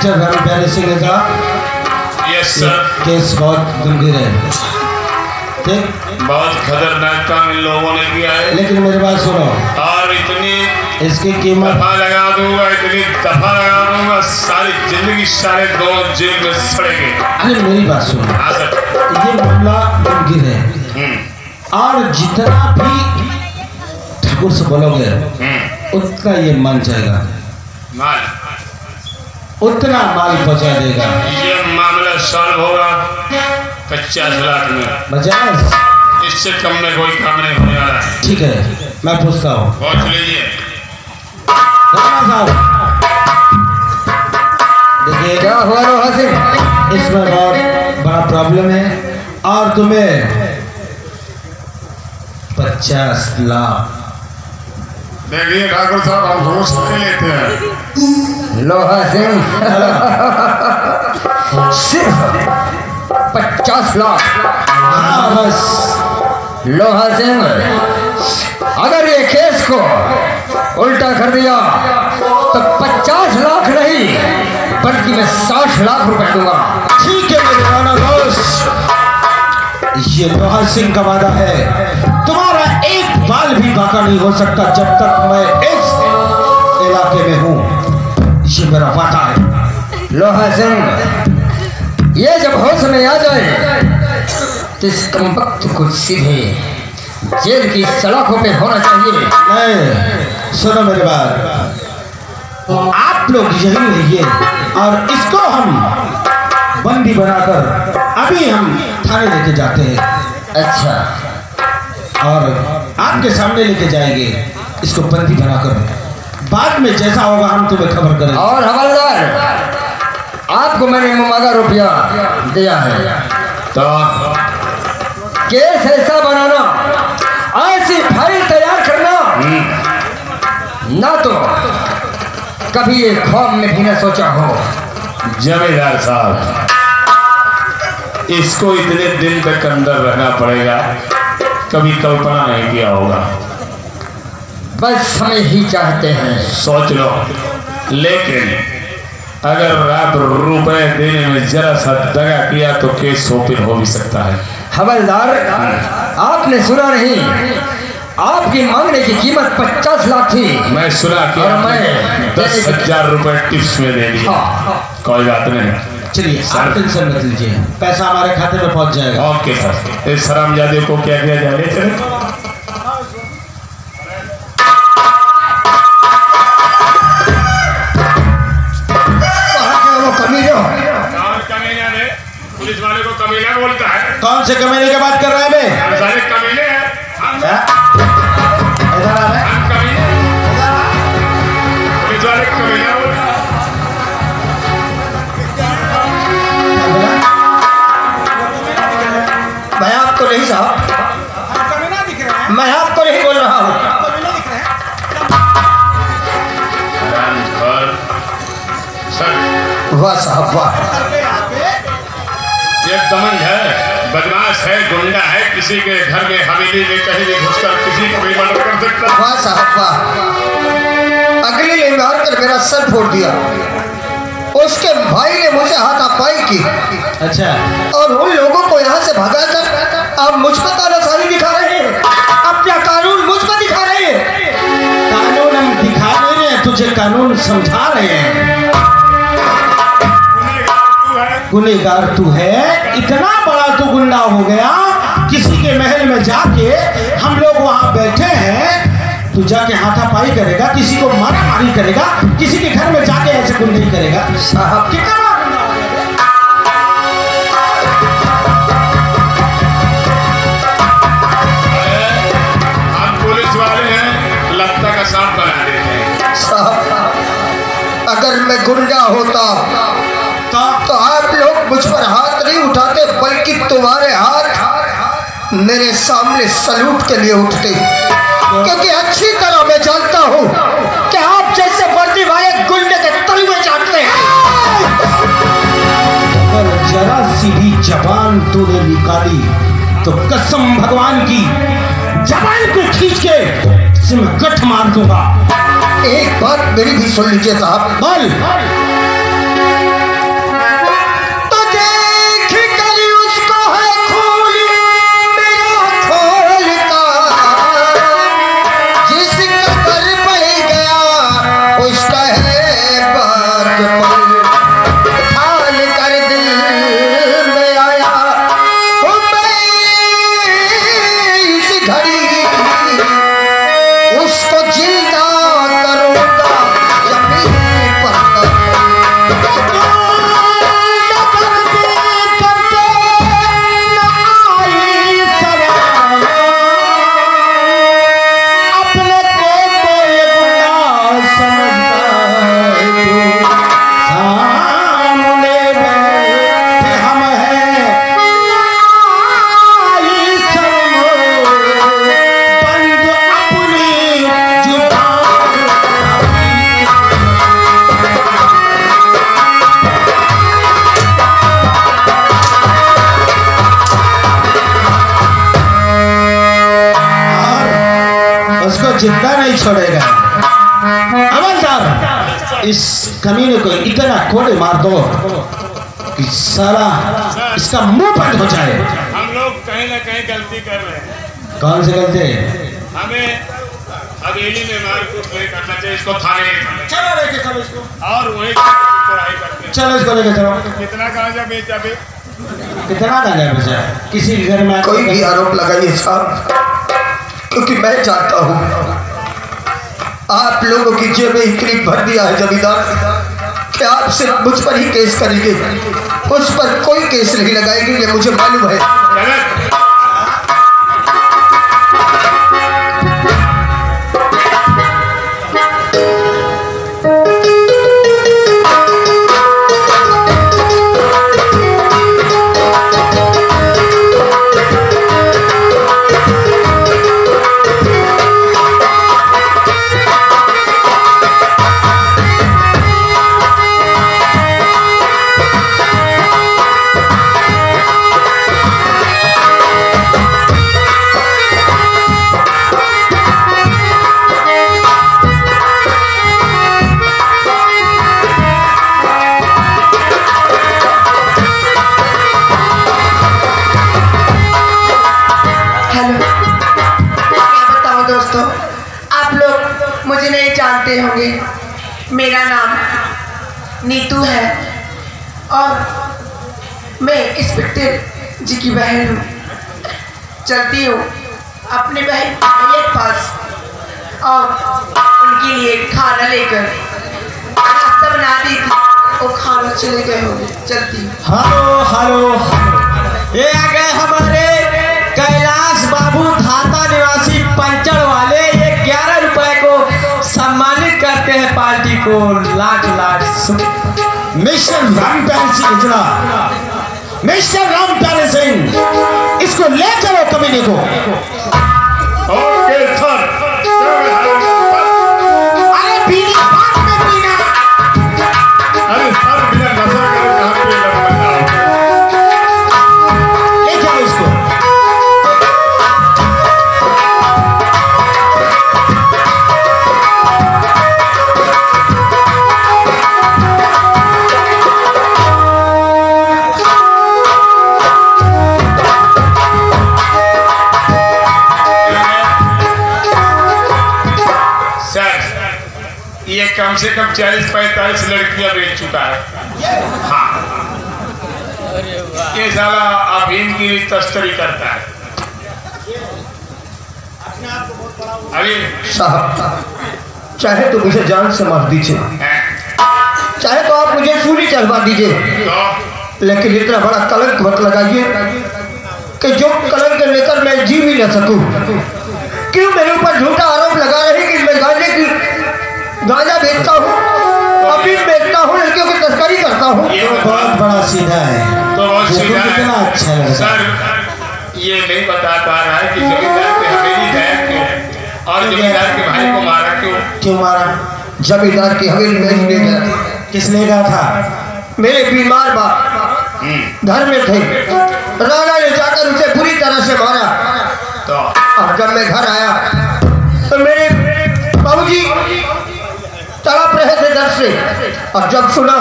Inspector Ram प्यारे सिंह ने कहा यस सर, केस बहुत गंभीर है, ठीक, बहुत खतरनाक काम इन लोगों ने किया है। लेकिन मेरी बात सुनो, और इतनी इसकी कीमत दफा लगा दूंगा, इतनी दफा लगा दूंगा, सारी जिंदगी सारे दोस्त जेल में सड़ेंगे। अरे मेरी बात सुनो, हाँ सर, ये मामला गंभीर है और जितना भी ठाकुर से बोलोगे उतना ये मान जाएगा, माल उतना माल पहुंचा देगा। ये मामला सॉल्व होगा 50 लाख में, 50, इससे कम में कोई काम नहीं होने वाला है। ठीक है, मैं पूछता हूँ। पहुँच लीजिए। देखिए क्या हुआ रोहा सिंह? इसमें बहुत बड़ा प्रॉब्लम है और तुम्हें 50 लाख। देखिए ठाकुर साहब, हम घूस नहीं लेते हैं। लोहा सिंह सिर्फ 50 लाख। हाँ बस। लोहा सिंह, अगर ये केस को उल्टा कर दिया तो 50 लाख नहीं बल्कि मैं 60 लाख रुपए दूंगा। ठीक है मेरे राणा दोस्त, ये लोहा सिंह का वादा है, तुम्हारा एक बाल भी बाका नहीं हो सकता जब तक मैं इस इलाके में हूँ, ये मेरा वादा है। लोहा सिंह, ये जब होश में आ जाए तो इस कमबख्त को सीधे जेल की सड़कों पे होना चाहिए। नहीं, सुनो मेरी बात, आप लोग यही रहिए और इसको हम बंदी बनाकर अभी हम थाने लेके जाते हैं। अच्छा, और आपके सामने लेके जाएंगे इसको बंदी बनाकर, बाद में जैसा होगा हम तुम्हें खबर करेंगे। और हवलदार, आपको मैंने मांगा रुपया दिया है तो केस ऐसा बनाना, ऐसी फाइल तैयार करना ना तो कभी ये ख्वाब में भी न सोचा हो। जमींदार साहब, इसको इतने दिन तक अंदर रहना पड़ेगा, कभी कल्पना नहीं किया होगा। बस समय ही चाहते हैं। सोच लो, लेकिन अगर आप रुपए देने में जरा सा दगा किया तो केस ओपन हो भी सकता है। हवलदार, आपने सुना नहीं, आपकी मांगने की कीमत 50 लाख थी। मैं सुना कि और मैं 10,000 रुपए टिप्स में दे दिए। कोई बात नहीं, चलिए आप टेंशन मत लीजिए, पैसा हमारे खाते में पहुंच जाएगा। Okay sir. इस हरामजादे को क्या किया जाए? चले पुलिस वाले को कमीना बोलता है। कौन से कमीने की बात कर रहे हैं बे? हम सारे कमीने हैं। इधर आ रहे हैं। हम कमीने हैं। पुलिस वाले को कमीना बोलता है। मैं आपको नहीं साहब, मैं आपको नहीं बोल रहा हूँ। वाह साहब वाह, ये दमन है, बदमाश है, गुंडा है, किसी के घर में हवेली में कहीं भी घुसकर किसी को भी मर्डर कर सकता है। वाह साहब वाह, अगले ने मार कर मेरा सर फोड़ दिया, उसके भाई ने मुझे हाथापाई की। अच्छा, और उन लोगों को यहाँ से भगा कर आप मुझ पर तानाशाही दिखा रहे हैं, अपना कानून मुझ पर दिखा रहे हैं। कानून हम दिखा नहीं रहे हैं, तुझे कानून समझा रहे हैं। गुनहगार तू है, इतना बड़ा तू गुंडा हो गया, किसी के महल में जाके हम लोग वहां बैठे हैं, तू जाके हाथापाई करेगा, किसी को मारा मारी करेगा, किसी के घर में जाके ऐसे गुंडे करेगा। साहब कितना बड़ा गुंडा हो गया। हम पुलिस वाले हैं, लगता का सांप बना देते हैं। साहब, अगर मैं गुंडा होता तो आप लोग मुझ पर हाथ नहीं उठाते, बल्कि तुम्हारे हाथ मेरे सामने सलूट के लिए उठते, क्योंकि अच्छी तरह मैं जानता हूँ कि आप जैसे वर्दी वाले गुंडे के तलवे जानते हैं। अगर जरा सी भी जबान तूने निकाली तो कसम भगवान की, जबान को खींच के इसे मैं गठ मार दूंगा। एक बात मेरी भी सुन लीजिए साहब। बोल। जिंदा नहीं छोड़ेगा। हवलदार, इस कमीने को इतना कोड़े मार दो कि सारा इसका मुंह बंद हो जाए। हम लोग कहीं ना कहीं गलती कर रहे हैं। कौन सी गलती? हमें हवेली में मारकूट नहीं करना चाहिए, इसको थाने चलो लेके चलो इसको, और वही चढ़ाई करते हैं। चलो इसको लेके चलो। कितना गांजा बेचा बे? कितना गांजा बेचा? किसी के घर में कोई भी आरोप लगाइए साहब, क्योंकि मैं चाहता हूँ आप लोगों की जेब में इतनी भर दिया है जमींदार कि आप सिर्फ मुझ पर ही केस करेंगे, उस पर कोई केस नहीं लगाएंगे, ये मुझे मालूम है। होंगे, मेरा नाम नीतू है और मैं इंस्पेक्टर जी की बहन हूँ। चलती हूँ अपने बहन के पास और उनके लिए खाना लेकर नाश्ता बना दी थी, वो खाना चले गए होंगे। चलती हूँ। हेलो हेलो, ये आ गए हमारे कैलाश बाबू धाता निवासी पंचर वाले। ये 11 रुपए को सम्मानित करते हैं पार्टी को। लाख लाख मिस्टर रामपाल सिंह इतना, मिस्टर रामपाल सिंह, इसको ले चलो कमीने को। Okay sir. अरे बीड़ी बात में पीना। अरे सर बिना नशा करे कहाँ पे लगता है। ले जाओ इसको। ये कम से कम 40-45 लड़कियां बेच चुका है। हाँ, ये साला अफीम की भी तस्करी करता है। अरे साहब, चाहे तो मुझे जान से मार दीजिए, चाहे तो आप मुझे सूली चढ़वा दीजिए, लेकिन इतना बड़ा कलंक मत लगाइए कि जो कलंक लेकर मैं जी भी न सकूं। क्यों मेरे ऊपर झूठा आरोप लगा रहे कि मैं गांजा बेचता हूँ, अफीम बेचता हूँ, लड़कियों की तस्करी करता हूँ। ये बहुत बड़ा सीधा है। तो बहुत सीधा है। कितना अच्छा है सर, ये नहीं बता पा रहा है कि जमींदार की हवेली गायब क्यों और जमींदार के भाई को मारा क्यों? क्यों मारा? जमींदार की हवेली में ले गया। किस ले गया था? मेरे बीमार बाप घर में थे, राणा ने जाकर उसे बुरी तरह से मारा। तो और जब मैं घर आया तो मेरे बाबूजी तड़प रहे थे डर से, और जब सुना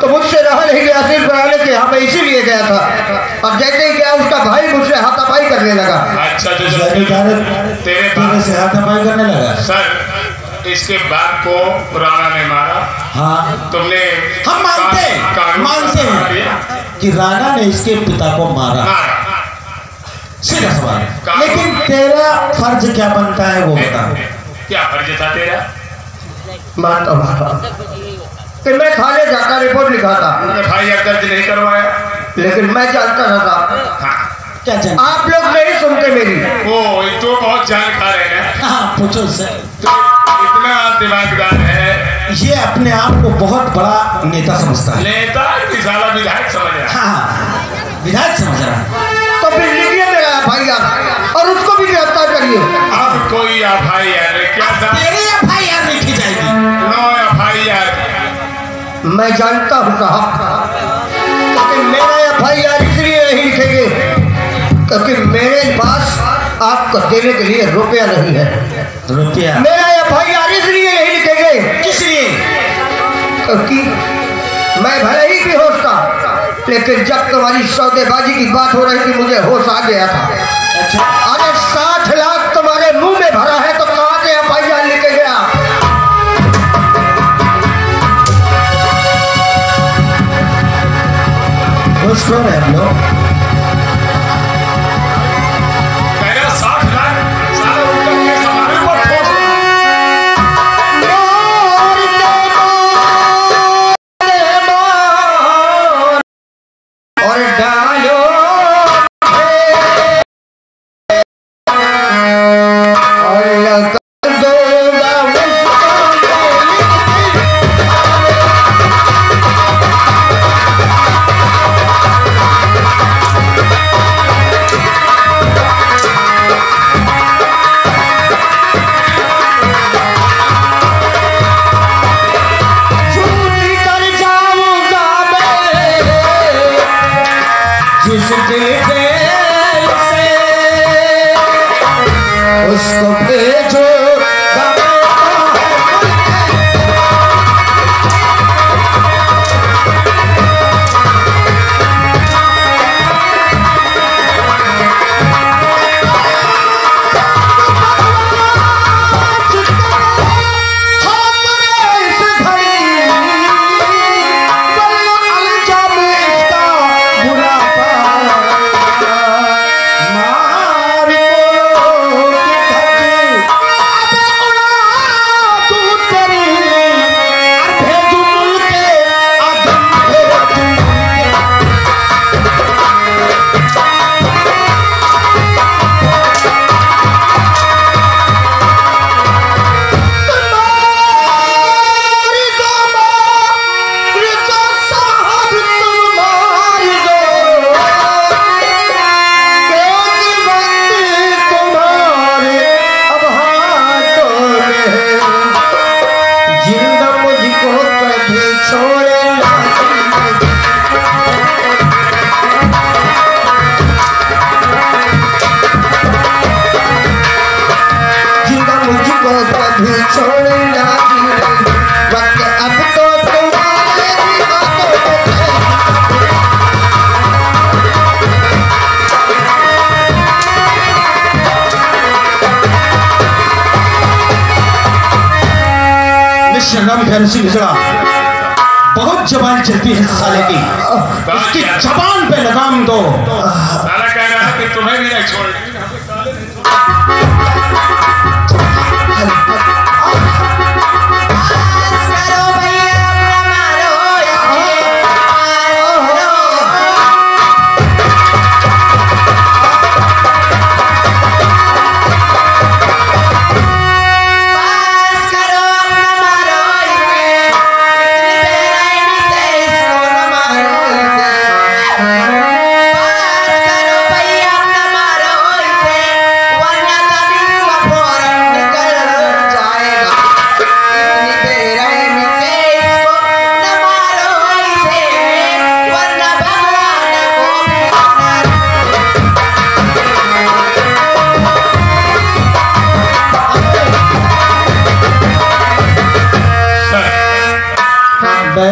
तो मुझसे रहा नहीं गया। सिर्फ बनाने के यहाँ मैं इसीलिए गया था, और जैसे ही गया उसका भाई मुझसे हाथापाई करने लगा। अच्छा, जो तेरे बाप से हाथापाई करने लगा? सर, इसके बाप को राणा ने मारा। हाँ, तुमने हम मानते हैं कि राणा ने इसके पिता को मारा। सीधा सवाल, लेकिन तेरा फर्ज क्या बनता है वो बता। क्या फर्ज था तेरा? मानता हूँ कि मैं थाने जाकर रिपोर्ट लिखा था, भाई दर्ज नहीं करवाया, लेकिन मैं जानता था। हाँ, क्या जानता? आप लोग नहीं सुनते मेरी। ओ, तो बहुत जानकार है ना। हाँ, पूछो सर। तो इतना दिमागदार है, ये अपने आप को बहुत बड़ा नेता समझता है। नेता की साला विधायक समझ रहा है। हाँ, विधायक समझ रहा है। तो फिर लिखिए मेरा FIR और उसको भी गिरफ्तार करिए। अब कोई FIR क्या था? तेरी FIR लिखी जाएगी। No FIR। मैं जानता हूँ साहब, लेकिन मेरा FIR इसलिए नहीं लिखेंगे क्योंकि मेरे पास आपको देने के लिए रुपया नहीं है। रुपया मेरा ये भाई यार इसलिए नहीं लिखे गए, किस लिए? क्योंकि मैं भले ही बेहोश था, लेकिन जब तुम्हारी सौदेबाजी की बात हो रही थी मुझे होश आ गया था। अच्छा, अरे 60 लाख तुम्हारे मुंह में भरा है तो कहाँ से भाई यार लिखे गया? होशियार है हम लोग। मेरा 60 लाख सारा रुपया के समारे पर ठोस और डालो उसको भेजो बहुत जबान चलती है साले की, उसकी जबान पे लगाम दो। साला कह रहा है कि तुम्हें भी नहीं छोड़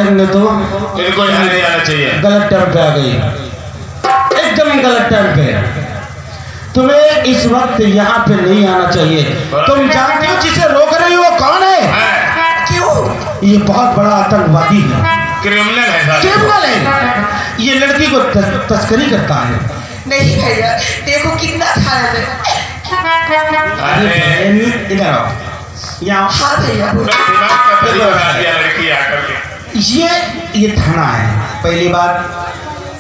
ने तो इनको यहाँ नहीं आना चाहिए। गलत टर्म पे आ गई, एकदम गलत टर्म पे। तुम्हें इस वक्त यहाँ पे नहीं आना चाहिए। तुम जानते हो जिसे रोक रही हो वो कौन है? क्यों? ये बहुत बड़ा आतंकवादी है, क्रिमिनल है। क्रिमिनल है, ये लड़की को तस्करी करता है। नहीं भैया, देखो कितना खाना है। इधर आओ, यहाँ। हाँ भैया, लड़की आकर के ये थाना है। पहली बात,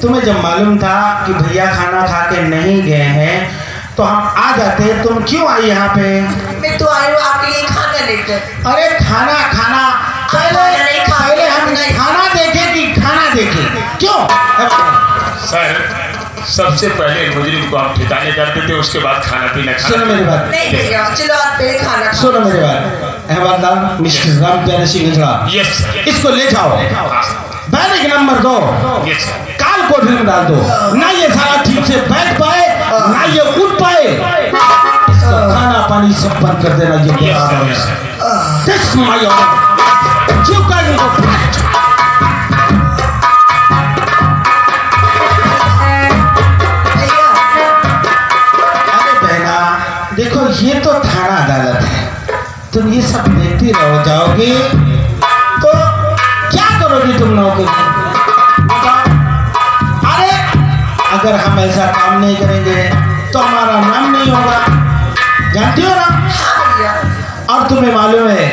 तुम्हें जब मालूम था कि भैया खाना खा के नहीं गए हैं तो हम आ जाते। तुम क्यों आई यहाँ पे? मैं तो आई हूँ आपके लिए खाना लेकर। अरे खाना खाना पहले हम खाना देखे कि खाना देखे? क्यों? सर, सबसे पहले मुजरिम को आप ठिकाने करते थे, उसके बाद खाना पीना खाना। सुनो मेरी बात। नहीं भैया, चलो आप पहले खाना। सुनो मेरी बात। अहमदार मिस्टर राम प्यारे सिंह गजरा, इसको ले जाओ, बैरिक नंबर 2 काल कोठरी में डाल दो। ना ये सारा ठीक से बैठ पाए, ना ये उठ पाए। सब बंद कर देना। ये This is my order. You guys will go fight. अरे बहना देखो, ये तो थाना अदालत है, तुम ये सब देखती रह जाओगी तो क्या करोगी तुम लोग? अरे अगर हम ऐसा काम नहीं करेंगे तो हमारा नाम नहीं होगा, जानती हो ना? और तुम्हें मालूम है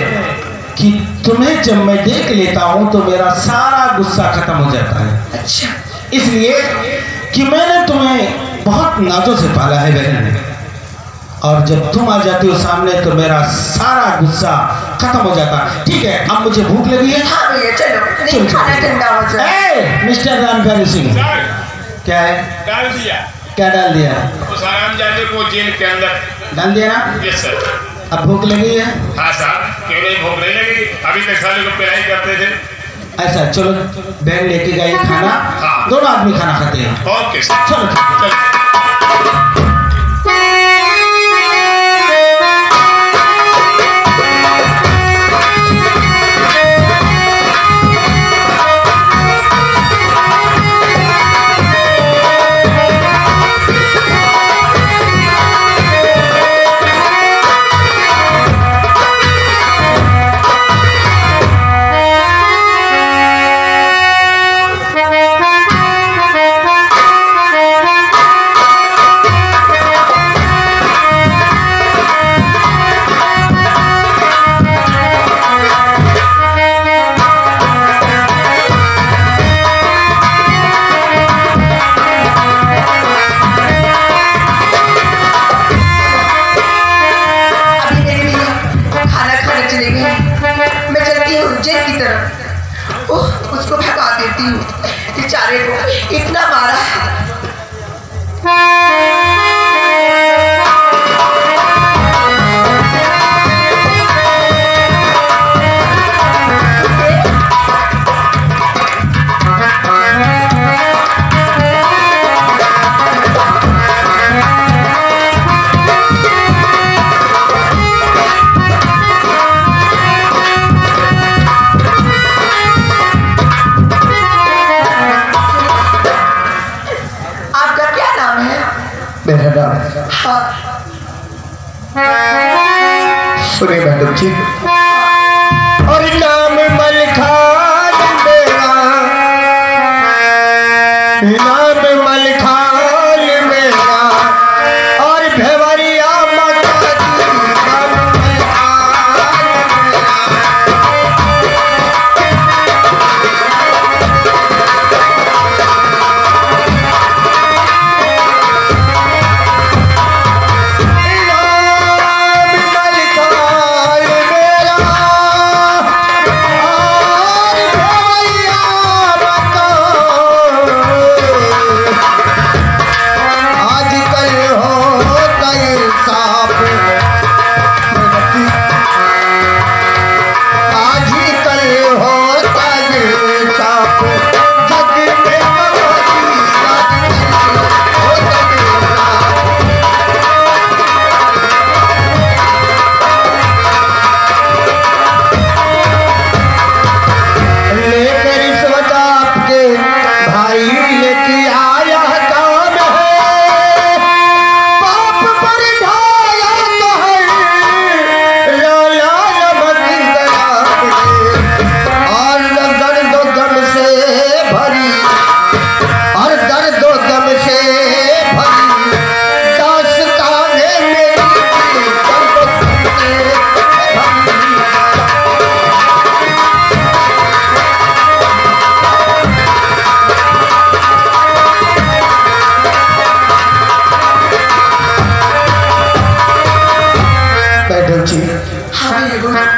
कि तुम्हें जब मैं देख लेता हूँ तो मेरा सारा गुस्सा खत्म हो जाता है। अच्छा, इसलिए कि मैंने तुम्हें बहुत नाजों से पाला है बहन, और जब तुम आ जाती हो सामने तो मेरा सारा गुस्सा खत्म हो जाता। ठीक है, अब मुझे भूख लगी है। हाँ भैया चलो, नहीं खाना ठंडा हो जाए। मिस्टर रामप्यारी सिंह, क्या है? डाल दिया। क्या डाल दिया? उस आराम जाने को जेल के अंदर डाल दिया ना? Yes sir. अब भूख लगी है? हाँ साहब, क्यों नहीं भूख नहीं लगी? अभी तक साले को पिलाई करते थे। ऐसा चलो, बहन लेके गई खाना। हाँ। दोनों आदमी खाना खाते हैं। ओके सर, चलो चलो। उसको भगा देती हूँ, बेचारे को इतना मारा। सुने मैडम जी, और नाम मलखान मेरा, नाम मलखान मेरा, और भेवरिया माता जी नाम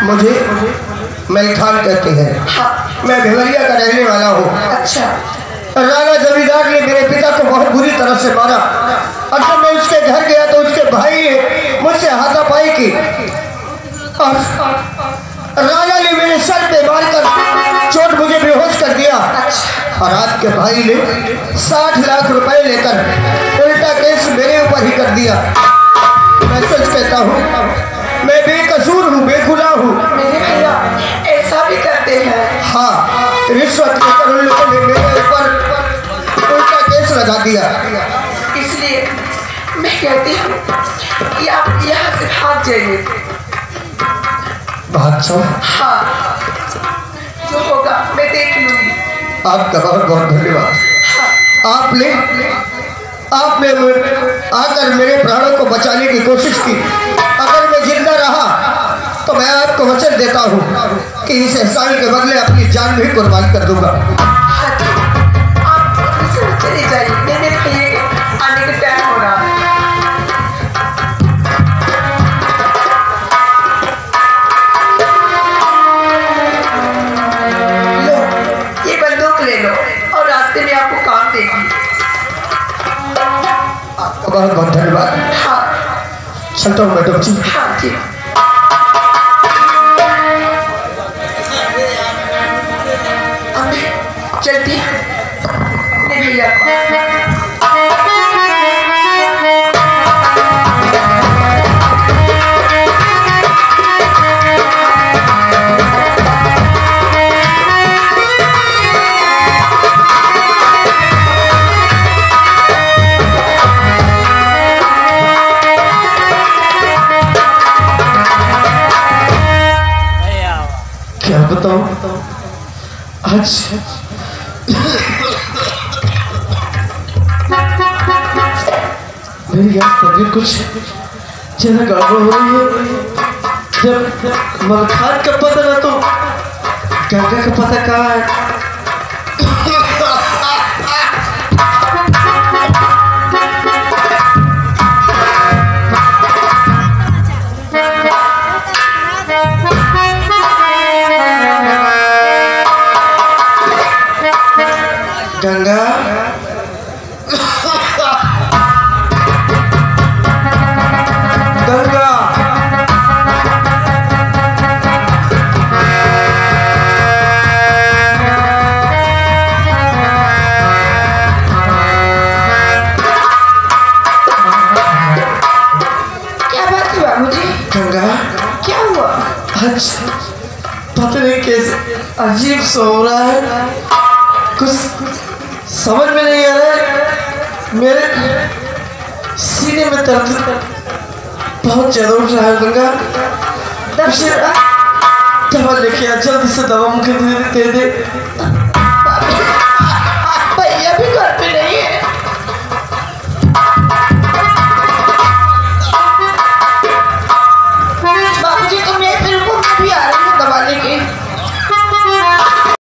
मुझे मलखान कहते हैं। मैं भेवरिया का रहने वाला हूँ। अच्छा, राणा जमींदार ने मेरे पिता को बहुत बुरी तरह से मारा, और जब मैं उसके घर गया तो उसके भाई ने मुझसे हाथापाई की, और राणा ने मेरे सर पे मारकर चोट मुझे बेहोश कर दिया। और आपके भाई ने 60 लाख रुपए लेकर उल्टा केस मेरे ऊपर ही कर दिया। मैं सच कहता हूँ, रिश्वत लेकर उन लोगों ने मेरे ऊपर उल्टा केस लगा दिया। इसलिए मैं कहती हूँ कि आप यहाँ से भाग जाइए। भाग जाओ? हाँ, जो होगा मैं देख लूंगी। आपका बहुत बहुत धन्यवाद। आपने आकर मेरे प्राणों को बचाने की कोशिश की। अगर मैं जिंदा रहा तो मैं आपको वचन देता हूँ कि इस एहसान के बदले अपनी जान भी कुर्बान कर दूंगा। आप चले जाइए, मेरे भैया के आने का टाइम हो रहा है। लो, ये बंदूक ले लो और रास्ते में आपको काम देगी। आपका बहुत बहुत धन्यवाद। हाँ, चलता हूँ मैडम जी। हाँ ठीक। चलती अपने भैया क्या बताऊं आज मेरी याद तबीयत कुछ ज़्यादा गड़बड़ हो रही है। जब मलखान का पता ना तो गंगा का पता कहाँ है। गंगा गंगा क्या बात है बाबूजी? गंगा क्या हुआ? आज पता नहीं कैसे अजीब सा हो रहा है। कुछ समझ में नहीं आ रहा है। मेरे सीने में दर्द बहुत ज्यादा उठ रहा है। गंगा दवा लेके आ, जल्दी से दवा मुझे दे दे।